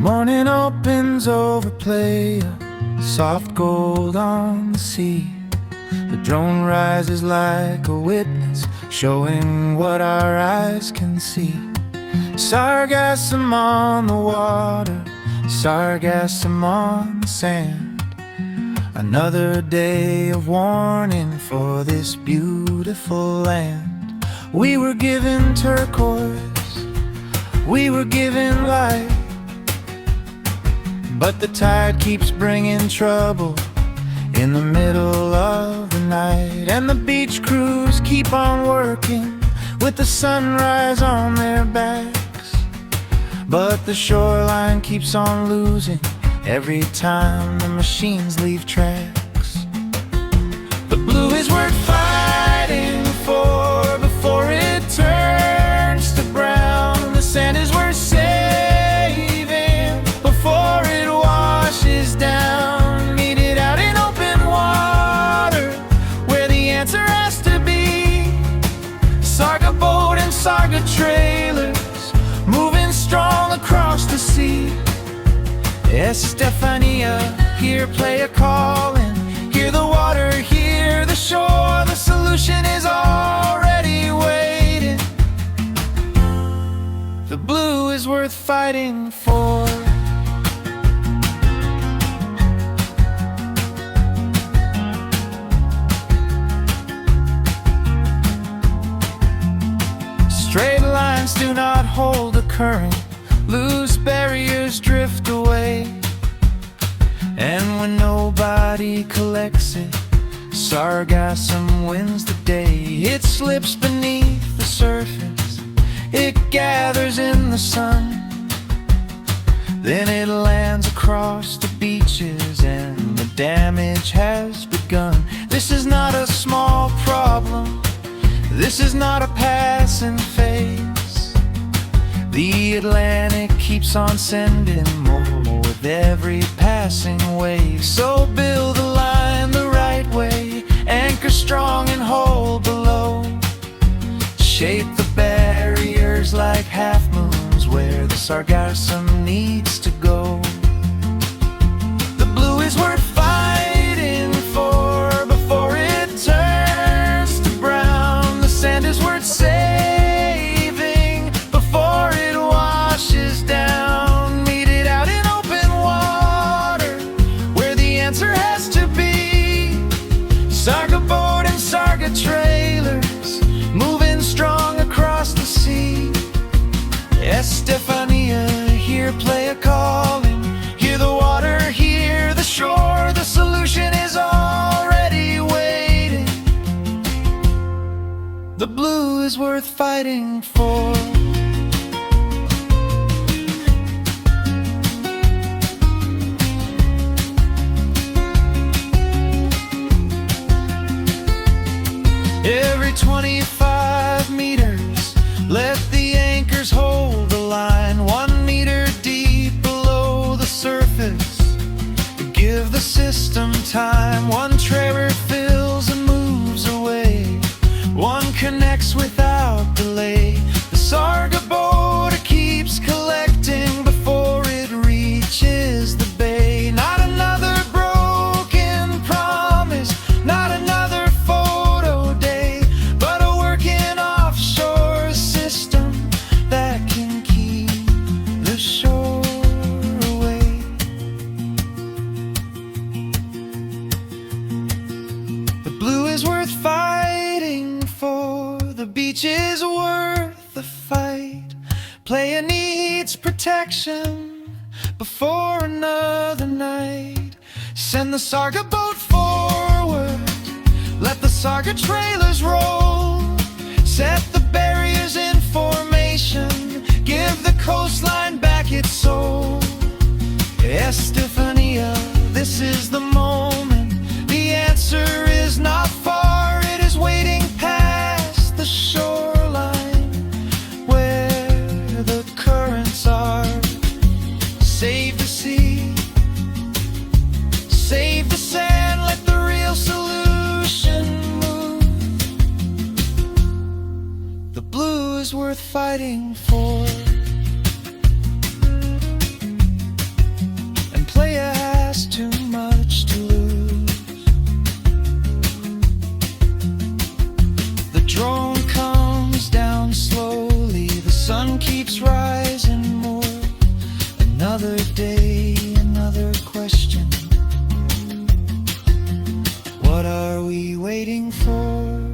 Morning opens over Playa, soft gold on the sea. The drone rises like a witness, showing what our eyes can see. Sargassum on the water, sargassum on the sand. Another day of warning for this beautiful land. We were given turquoise, we were given light, but the tide keeps bringing trouble in the middle of the night. And the beach crews keep on working with the sunrise on their backs, but the shoreline keeps on losing every time the machines leave tracks. The blue is worth fighting for before it turns to brown. The sand is worth saving before it washes down. Meet it out in open water where the answer has to be. Sarga boat and Sarga trailers moving strong across the sea. Estefania, here Playa calling. Hear the water, hear the shore. The solution is already waiting. The blue is worth fighting for. Straight lines do not hold a current, loose barriers drift away. And when nobody collects it, sargassum wins the day. It slips beneath the surface, it gathers in the sun, then it lands across the beaches and the damage has begun. This is not a small problem, this is not a passing phase. The Atlantic keeps on sending more with every passing wave. So build a line the right way, anchor strong and hold below. Shape the barriers like half moons where the sargassum needs to go. The blue is worth fighting for before it turns to brown. The sand is worth saving before it washes down. Meet it out in open water where the answer has to be. Sarga boat and Sarga trailers moving strong across the sea. Estefania, here Playa calling. Hear the water, hear the shore. The solution is already waiting. The blue is worth fighting for. Every 25 meters, let the anchors hold the line. 1 meter deep below the surface, give the system time. One trailer fills and moves away, one connects without delay. The Sarga boat keeps collecting before it reaches the bay. Not another broken promise, not another photo day, but a working offshore system that can keep the shore away. The blue is worth fighting for, the beach is worth the fight. Playa needs protection before another night. Send the Sarga boat forward, let the Sarga trailers roll. Set the barriers in formation, give the coastline back its soul. Estefania, this is the moment. The answer is not far, it is waiting past the shoreline where the currents are. Save the sea, save the sand, let the real solution move. The blue is worth fighting for. question. What are we waiting for?